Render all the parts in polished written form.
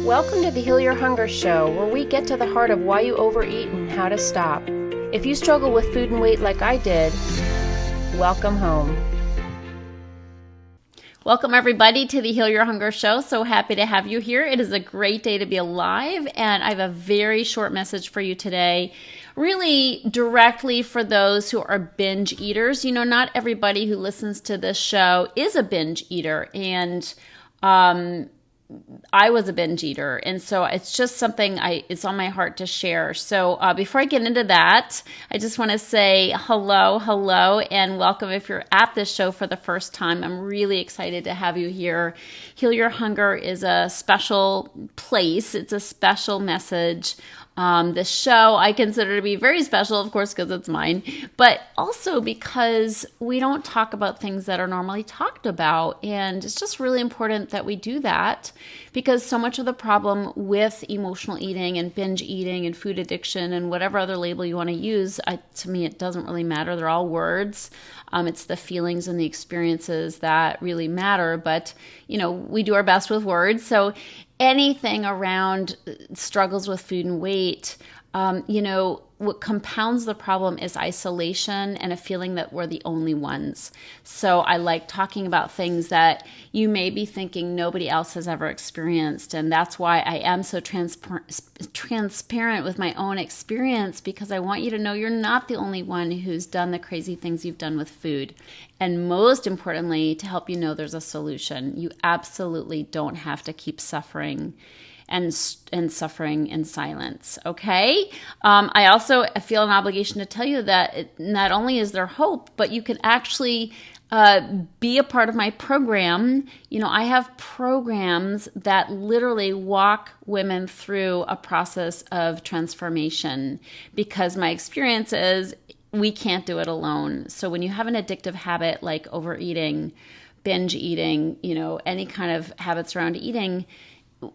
Welcome to the Heal Your Hunger Show, where we get to the heart of why you overeat and how to stop. If you struggle with food and weight like I did, welcome home. Welcome everybody to the Heal Your Hunger Show. So happy to have you here. It is a great day to be alive, and I have a very short message for you today, really directly for those who are binge eaters. You know, not everybody who listens to this show is a binge eater, and I was a binge eater, and so it's just something it's on my heart to share. So before I get into that, I just want to say hello, and welcome if you're at this show for the first time. I'm really excited to have you here. Heal Your Hunger is a special place. It's a special message. This show I consider to be very special, of course, because it's mine, but also because we don't talk about things that are normally talked about. And it's just really important that we do that, because so much of the problem with emotional eating and binge eating and food addiction and whatever other label you want to use, to me, it doesn't really matter. They're all words. It's the feelings and the experiences that really matter. But, you know, we do our best with words. So anything around struggles with food and weight, what compounds the problem is isolation and a feeling that we're the only ones. So I like talking about things that you may be thinking nobody else has ever experienced. And that's why I am so transparent with my own experience, because I want you to know you're not the only one who's done the crazy things you've done with food. And most importantly, to help you know there's a solution. You absolutely don't have to keep suffering and suffering in silence, okay? I also feel an obligation to tell you that not only is there hope, but you can actually be a part of my program. You know, I have programs that literally walk women through a process of transformation, because my experience is we can't do it alone. So when you have an addictive habit like overeating, binge eating, any kind of habits around eating,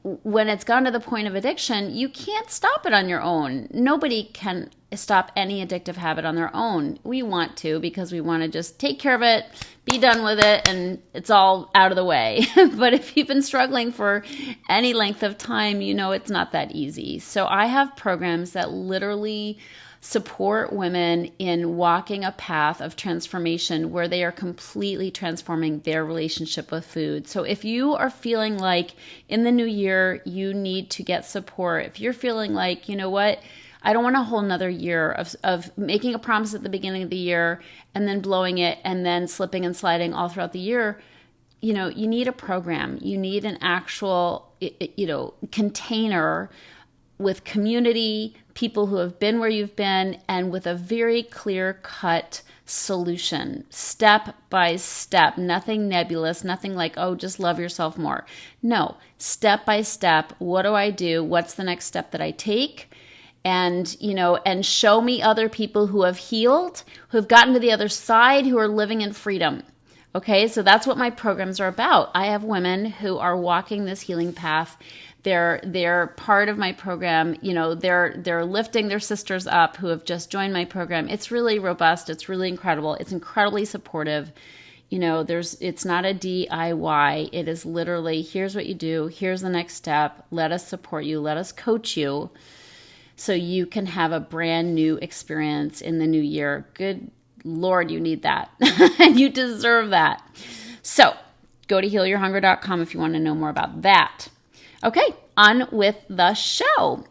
when it's gone to the point of addiction, you can't stop it on your own. Nobody can stop any addictive habit on their own. We want to, because we want to just take care of it, be done with it, and it's all out of the way. But if you've been struggling for any length of time, you know it's not that easy. So I have programs that literally support women in walking a path of transformation where they are completely transforming their relationship with food. So if you are feeling like in the new year you need to get support, if you're feeling like, you know what, I don't want a whole nother year of making a promise at the beginning of the year and then blowing it and then slipping and sliding all throughout the year, you need a program. You need an actual, container with community, people who have been where you've been, and with a very clear-cut solution, step by step, nothing nebulous, nothing like, oh, just love yourself more. No, step by step, what do I do? What's the next step that I take? And, and show me other people who have healed, who have gotten to the other side, who are living in freedom. Okay, so that's what my programs are about. I have women who are walking this healing path. They're part of my program. They're lifting their sisters up who have just joined my program. It's really robust. It's really incredible. It's incredibly supportive. It's not a DIY. It is literally, here's what you do. Here's the next step. Let us support you. Let us coach you so you can have a brand new experience in the new year. Good Lord, you need that. And you deserve that. So go to healyourhunger.com if you want to know more about that. Okay, on with the show.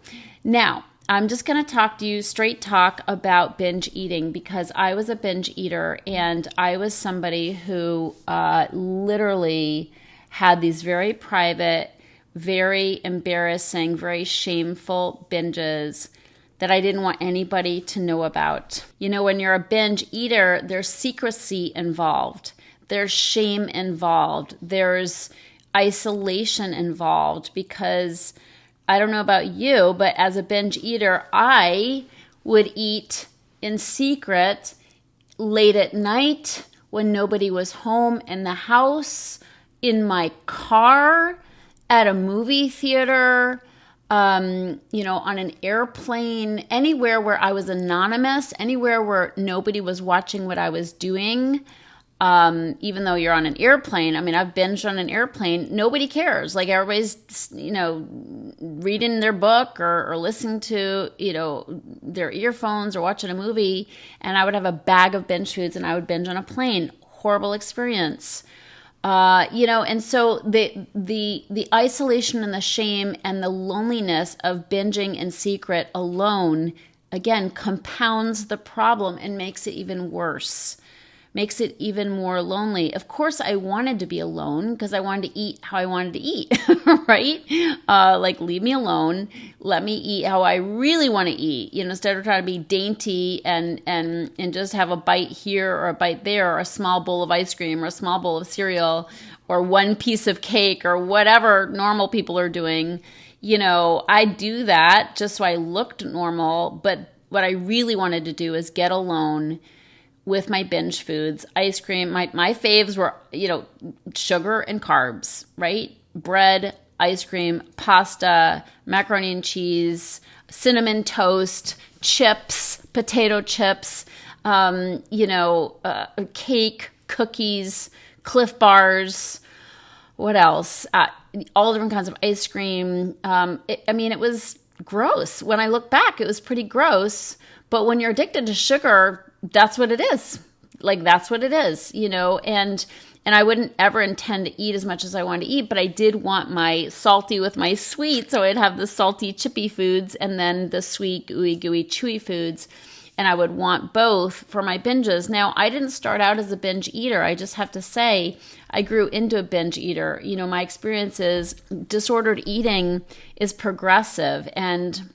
Now, I'm just going to talk to you straight talk about binge eating, because I was a binge eater, and I was somebody who literally had these very private, very embarrassing, very shameful binges that I didn't want anybody to know about. When you're a binge eater, there's secrecy involved. There's shame involved. There's isolation involved, because I don't know about you, but as a binge eater, I would eat in secret late at night when nobody was home, in the house, in my car, at a movie theater, on an airplane, anywhere where I was anonymous, anywhere where nobody was watching what I was doing. even though you're on an airplane. I mean, I've binged on an airplane. Nobody cares. Like everybody's, reading their book or listening to, their earphones or watching a movie. And I would have a bag of binge foods and I would binge on a plane. Horrible experience. And so the isolation and the shame and the loneliness of binging in secret alone, again, compounds the problem and makes it even worse. Makes it even more lonely. Of course, I wanted to be alone because I wanted to eat how I wanted to eat, right? Like, leave me alone. Let me eat how I really want to eat, instead of trying to be dainty and just have a bite here or a bite there, or a small bowl of ice cream or a small bowl of cereal or one piece of cake or whatever normal people are doing. I do that just so I looked normal. But what I really wanted to do is get alone with my binge foods. Ice cream, my faves were, sugar and carbs, right? Bread, ice cream, pasta, macaroni and cheese, cinnamon toast, chips, potato chips, cake, cookies, Cliff Bars, what else? All different kinds of ice cream. It was gross. When I look back, it was pretty gross. But when you're addicted to sugar, that's what it is. Like, that's what it is, and I wouldn't ever intend to eat as much as I wanted to eat, but I did want my salty with my sweet. So I'd have the salty chippy foods and then the sweet gooey gooey chewy foods. And I would want both for my binges. Now, I didn't start out as a binge eater. I just have to say, I grew into a binge eater. My experience is disordered eating is progressive, and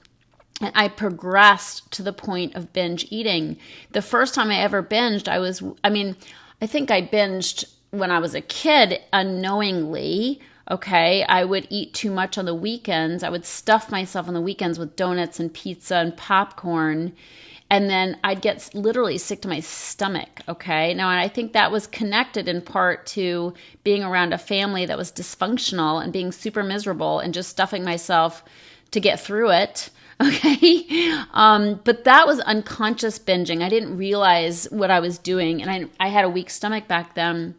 I progressed to the point of binge eating. The first time I ever binged, I think I binged when I was a kid unknowingly. Okay. I would eat too much on the weekends. I would stuff myself on the weekends with donuts and pizza and popcorn. And then I'd get literally sick to my stomach. Okay. Now, and I think that was connected in part to being around a family that was dysfunctional and being super miserable and just stuffing myself to get through it. Okay. But that was unconscious binging. I didn't realize what I was doing. And I had a weak stomach back then.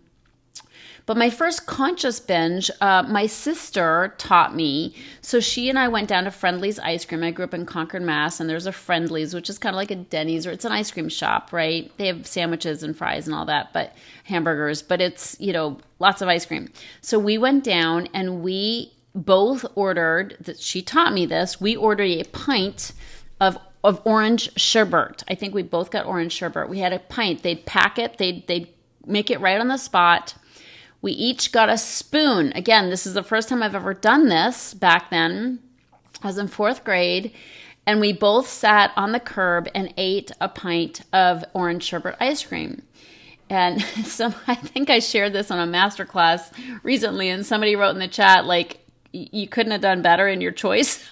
But my first conscious binge, my sister taught me. So she and I went down to Friendly's Ice Cream. I grew up in Concord, Mass. And there's a Friendly's, which is kind of like a Denny's, or it's an ice cream shop, right? They have sandwiches and fries and all that, but hamburgers. But it's, lots of ice cream. So we went down and we both ordered, that she taught me this, we ordered a pint of orange sherbet. I think we both got orange sherbet. We had a pint. They'd pack it. They'd make it right on the spot. We each got a spoon. Again, this is the first time I've ever done this back then. I was in 4th grade. And we both sat on the curb and ate a pint of orange sherbet ice cream. And so I think I shared this on a masterclass recently, and somebody wrote in the chat, like, you couldn't have done better in your choice.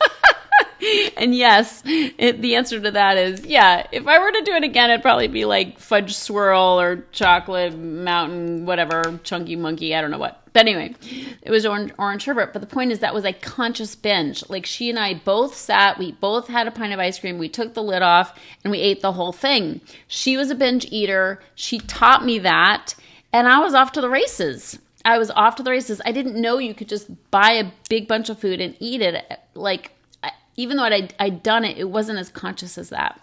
And yes, the answer to that is, yeah, if I were to do it again, it'd probably be like fudge swirl or chocolate mountain, whatever, chunky monkey, I don't know what. But anyway, it was orange sherbet. But the point is, that was a conscious binge. Like, she and I both sat, we both had a pint of ice cream, we took the lid off, and we ate the whole thing. She was a binge eater. She taught me that, and I was off to the races. I I didn't know you could just buy a big bunch of food and eat it. Like, even though I'd done it, it wasn't as conscious as that.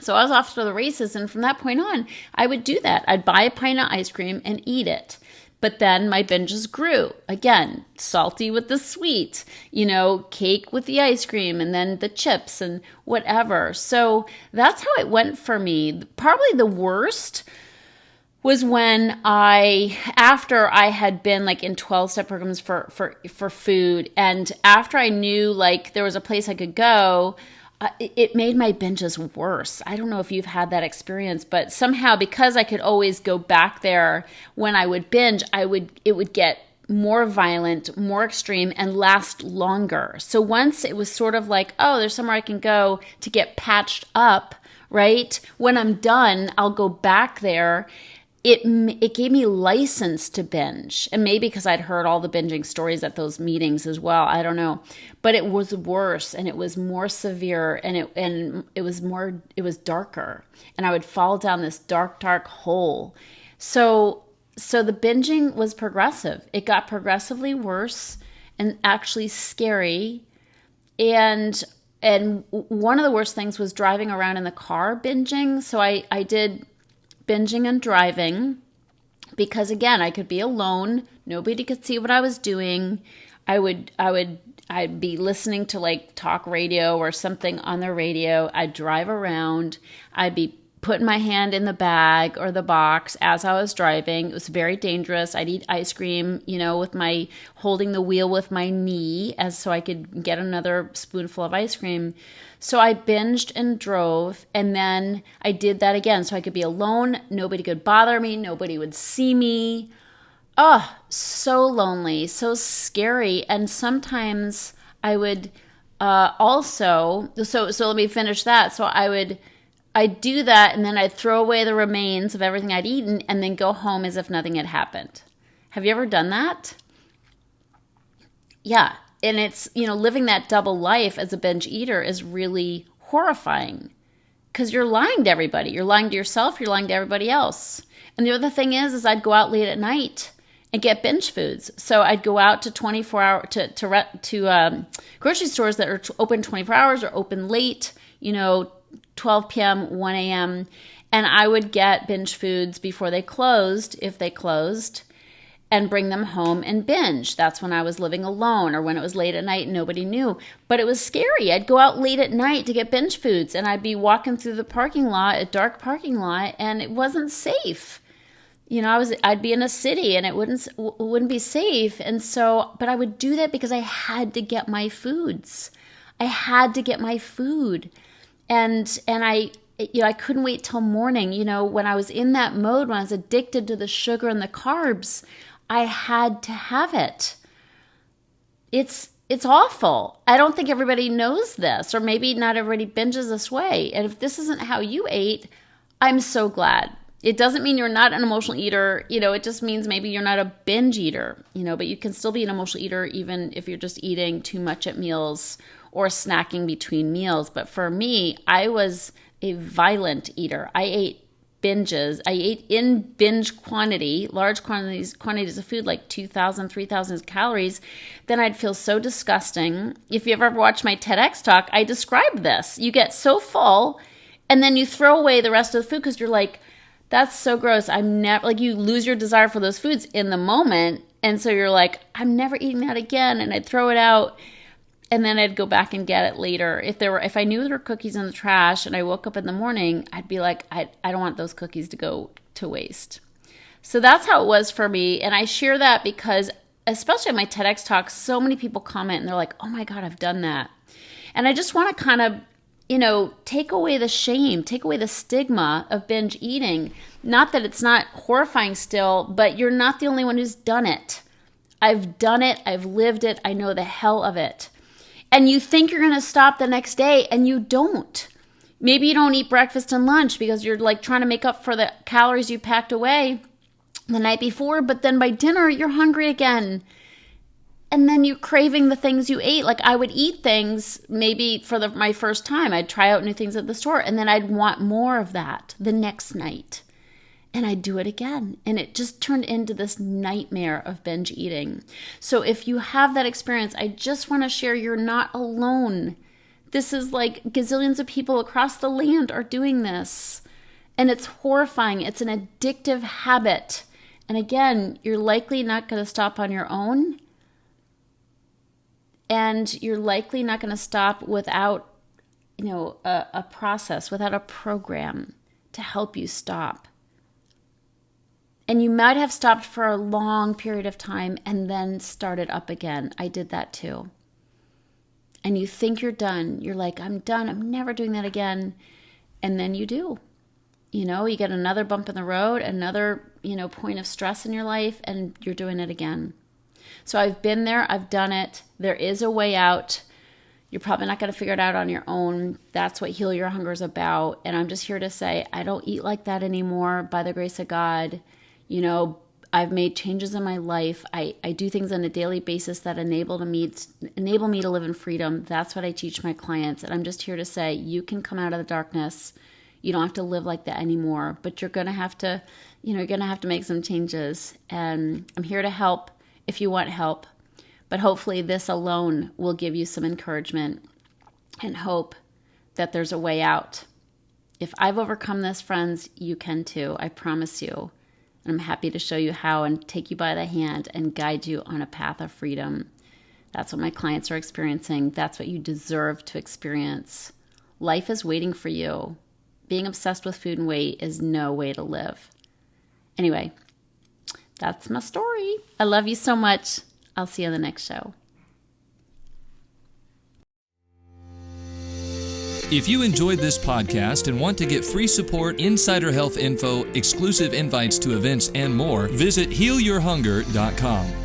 So I was off to the races. And from that point on, I would do that. I'd buy a pint of ice cream and eat it. But then my binges grew. Again, salty with the sweet, cake with the ice cream, and then the chips and whatever. So that's how it went for me. Probably the worst was when after I had been like in 12-step programs for food, and after I knew like there was a place I could go, it made my binges worse. I don't know if you've had that experience, but somehow, because I could always go back there when I would binge, it would get more violent, more extreme, and last longer. So once it was sort of like, oh, there's somewhere I can go to get patched up, right? When I'm done, I'll go back there. It gave me license to binge. And maybe because I'd heard all the binging stories at those meetings as well. I don't know. But it was worse, and it was more severe, and it was darker. And I would fall down this dark, dark hole. So so the binging was progressive. It got progressively worse and actually scary. And one of the worst things was driving around in the car binging. So I did binging and driving because, again, I could be alone. Nobody could see what I was doing. I'd be listening to like talk radio or something on the radio. I'd drive around. I'd be putting my hand in the bag or the box as I was driving. It was very dangerous. I'd eat ice cream, with my holding the wheel with my knee so I could get another spoonful of ice cream. So I binged and drove, and then I did that again so I could be alone. Nobody could bother me. Nobody would see me. Oh, so lonely, so scary. And sometimes I would so let me finish that. So I'd do that, and then I'd throw away the remains of everything I'd eaten and then go home as if nothing had happened. Have you ever done that? Yeah. And it's, living that double life as a binge eater is really horrifying because you're lying to everybody. You're lying to yourself. You're lying to everybody else. And the other thing is I'd go out late at night and get binge foods. So I'd go out to 24-hour to grocery stores that are open 24 hours or open late, 12 p.m., 1 a.m., and I would get binge foods before they closed, if they closed, and bring them home and binge. That's when I was living alone or when it was late at night and nobody knew. But it was scary. I'd go out late at night to get binge foods, and I'd be walking through the parking lot, a dark parking lot, and it wasn't safe. I'd be in a city and it wouldn't be safe. And so, but I would do that because I had to get my foods. I had to get my food. And I couldn't wait till morning. When I was in that mode, when I was addicted to the sugar and the carbs, I had to have it. It's awful. I don't think everybody knows this, or maybe not everybody binges this way. And if this isn't how you ate, I'm so glad. It doesn't mean you're not an emotional eater. It just means maybe you're not a binge eater, but you can still be an emotional eater even if you're just eating too much at meals or snacking between meals. But for me, I was a violent eater. I ate binges. I ate in binge quantity, large quantities of food, like 2,000, 3,000 calories. Then I'd feel so disgusting. If you've ever watched my TedX talk, I described this. You get so full, and then you throw away the rest of the food because you're like, that's so gross. You lose your desire for those foods in the moment. And so you're like, I'm never eating that again. And I'd throw it out. And then I'd go back and get it later. If I knew there were cookies in the trash and I woke up in the morning, I'd be like, I don't want those cookies to go to waste. So that's how it was for me. And I share that because, especially at my TEDx talk, so many people comment and they're like, oh my God, I've done that. And I just want to kind of, take away the shame, take away the stigma of binge eating. Not that it's not horrifying still, but you're not the only one who's done it. I've done it. I've lived it. I know the hell of it. And you think you're going to stop the next day and you don't. Maybe you don't eat breakfast and lunch because you're like trying to make up for the calories you packed away the night before, but then by dinner you're hungry again. And then you're craving the things you ate. Like I would eat things maybe for my first time. I'd try out new things at the store and then I'd want more of that the next night. And I'd do it again. And it just turned into this nightmare of binge eating. So if you have that experience, I just want to share you're not alone. This is like gazillions of people across the land are doing this. And it's horrifying. It's an addictive habit. And again, you're likely not going to stop on your own. And you're likely not going to stop without, a process, without a program to help you stop. And you might have stopped for a long period of time and then started up again. I did that too. And you think you're done. You're like, I'm done. I'm never doing that again. And then you do. You get another bump in the road, another, point of stress in your life, and you're doing it again. So I've been there. I've done it. There is a way out. You're probably not going to figure it out on your own. That's what Heal Your Hunger is about. And I'm just here to say, I don't eat like that anymore by the grace of God. I've made changes in my life. I do things on a daily basis that enable me to live in freedom. That's what I teach my clients. And I'm just here to say, you can come out of the darkness. You don't have to live like that anymore, but you're going to have to, you're going to have to make some changes. And I'm here to help if you want help. But hopefully this alone will give you some encouragement and hope that there's a way out. If I've overcome this, friends, you can too. I promise you. And I'm happy to show you how and take you by the hand and guide you on a path of freedom. That's what my clients are experiencing. That's what you deserve to experience. Life is waiting for you. Being obsessed with food and weight is no way to live. Anyway, that's my story. I love you so much. I'll see you on the next show. If you enjoyed this podcast and want to get free support, insider health info, exclusive invites to events, and more, visit healyourhunger.com.